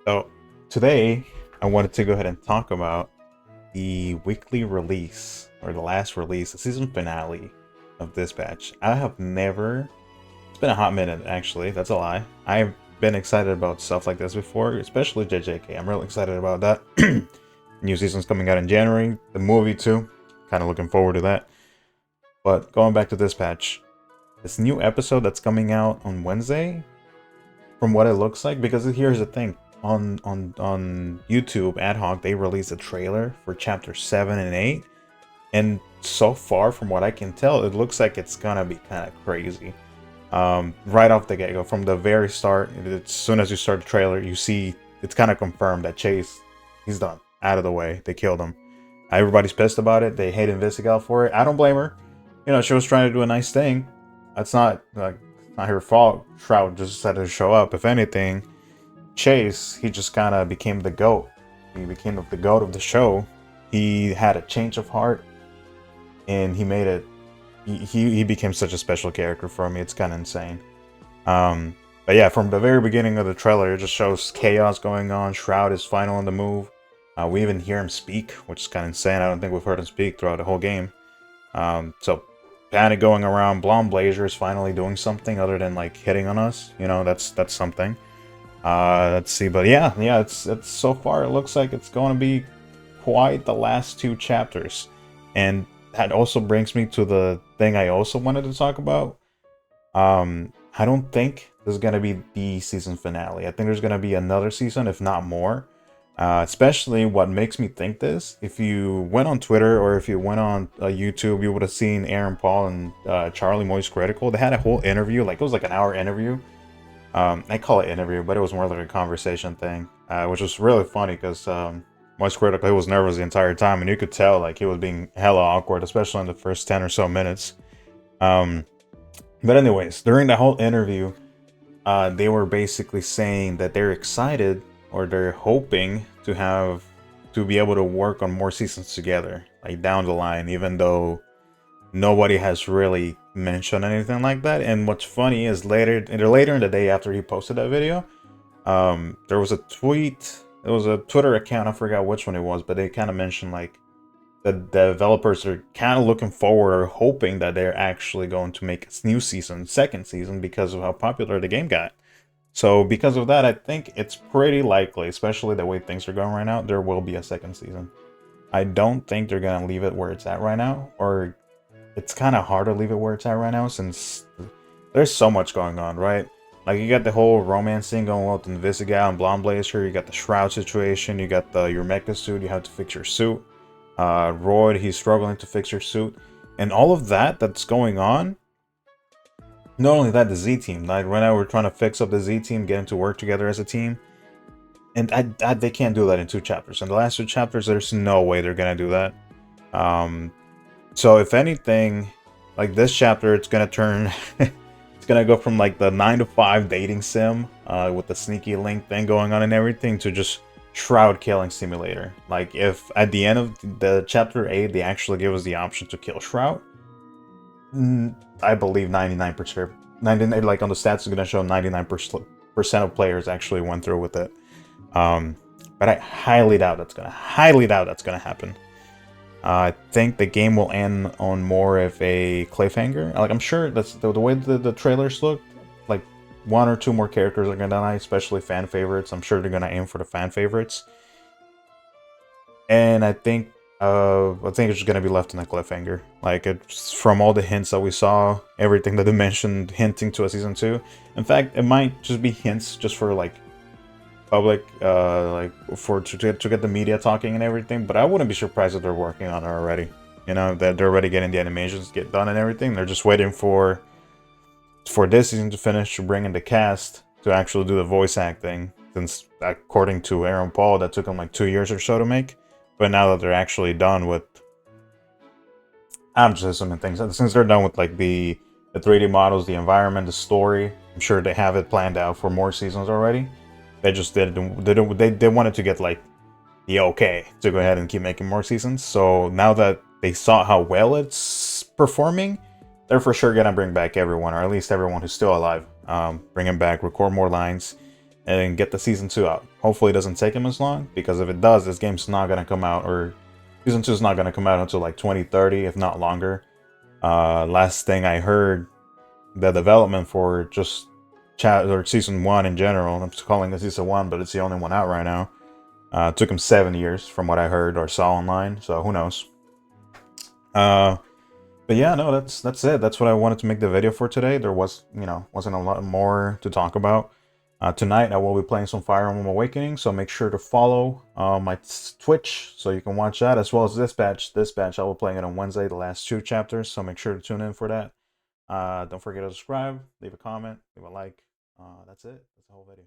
So today I wanted to go ahead and talk about the weekly release or the last release, the season finale of Dispatch. I have never, it's been a hot minute actually, that's a lie. I've been excited about stuff like this before, especially JJK. I'm really excited about that. New season's coming out in January, the movie too. Kind of looking forward to that. But going back to Dispatch, this new episode that's coming out on Wednesday, from what it looks like, because here's the thing, on YouTube ad hoc they released a trailer for chapter 7 and 8, and so far from what I can tell it looks like it's gonna be kind of crazy. Right off the get-go, from the very start, as soon as you start the trailer, you see it's kind of confirmed that Chase, he's done, out of the way, they killed him. Everybody's pissed about it, they hate Invisigal for it. I don't blame her. You know, she was trying to do a nice thing. That's not like, not her fault. Shroud just decided to show up. If anything, Chase, he just kind of became the GOAT. He became the GOAT of the show. He had a change of heart, and he made it. He became such a special character for me. It's kind of insane. But yeah, from the very beginning of the trailer, it just shows chaos going on. Shroud is final on the move. We even hear him speak, which is kind of insane. I don't think we've heard him speak throughout the whole game. So panic going around. Blonde Blazer is finally doing something other than like hitting on us. You know, that's something. Let's see, but yeah, it's so far it looks like it's going to be quite the last two chapters, and that also brings me to the thing I also wanted to talk about. I don't think this is going to be the season finale. I think there's going to be another season, if not more. Especially what makes me think this, if you went on Twitter or if you went on YouTube, you would have seen Aaron Paul and Charlie Moist Critical. They had a whole interview, like it was like an hour interview. I call it interview, but it was more like a conversation thing, which was really funny because Moist Critical, he was nervous the entire time, and you could tell like he was being hella awkward, especially in the first 10 or so minutes. But anyways, during the whole interview, they were basically saying that they're excited, or they're hoping to be able to work on more seasons together, like down the line, even though nobody has really mentioned anything like that. And what's funny is later in the day after he posted that video, there was a tweet, it was a Twitter account, I forgot which one it was, but they kind of mentioned like the developers are kind of looking forward or hoping that they're actually going to make a new season, second season, because of how popular the game got. So because of that, I think it's pretty likely, especially the way things are going right now, there will be a second season. I don't think they're gonna leave it where it's at right now, or it's kind of hard to leave it where it's at right now since there's so much going on, right? Like you got the whole romance thing going on with Invisigal and Blonde Blazer, you got the Shroud situation, you got your mecha suit, you have to fix your suit. Royd, he's struggling to fix your suit. And all of that's going on. Not only that, the Z team, like right now we're trying to fix up the Z team, get them to work together as a team. And they can't do that in 2 chapters. In the last 2 chapters, there's no way they're gonna do that. So if anything, like this chapter, it's gonna turn, it's gonna go from like the 9 to 5 dating sim, with the sneaky link thing going on and everything, to just Shroud killing simulator. Like if at the end of the chapter 8, they actually give us the option to kill Shroud, I believe 99%, 99, like on the stats, it's gonna show 99% of players actually went through with it. But I highly doubt that's gonna happen. I think the game will end on more of a cliffhanger. Like I'm sure that's the way the trailers look. Like 1 or 2 more characters are gonna die, especially fan favorites. I'm sure they're gonna aim for the fan favorites. And I think it's just gonna be left in a cliffhanger. Like it's from all the hints that we saw, everything that they mentioned hinting to a season 2. In fact, it might just be hints just for like public, like to get the media talking and everything, but I wouldn't be surprised if they're working on it already. You know, that they're already getting the animations get done and everything. They're just waiting for this season to finish, to bring in the cast to actually do the voice acting, since according to Aaron Paul that took them like 2 years or so to make. But now that they're actually done with, I'm just assuming things, since they're done with like the 3D models, the environment, the story, I'm sure they have it planned out for more seasons already. They just they wanted to get like the okay to go ahead and keep making more seasons. So now that they saw how well it's performing, they're for sure gonna bring back everyone, or at least everyone who's still alive. Bring them back, record more lines, and get the season 2 out. Hopefully it doesn't take him as long, because if it does, this game's not gonna come out, or season 2 is not gonna come out until like 2030, if not longer. Last thing I heard, the development for just season 1 in general, I'm just calling it season 1, but it's the only one out right now. Took him 7 years from what I heard or saw online, so who knows. But yeah, no, that's it. That's what I wanted to make the video for today. There wasn't a lot more to talk about. Tonight I will be playing some Fire Emblem Awakening, so make sure to follow my Twitch so you can watch that, as well as this batch. This batch I will be playing it on Wednesday, the last 2 chapters, so make sure to tune in for that. Don't forget to subscribe, leave a comment, leave a like. That's it. That's the whole video.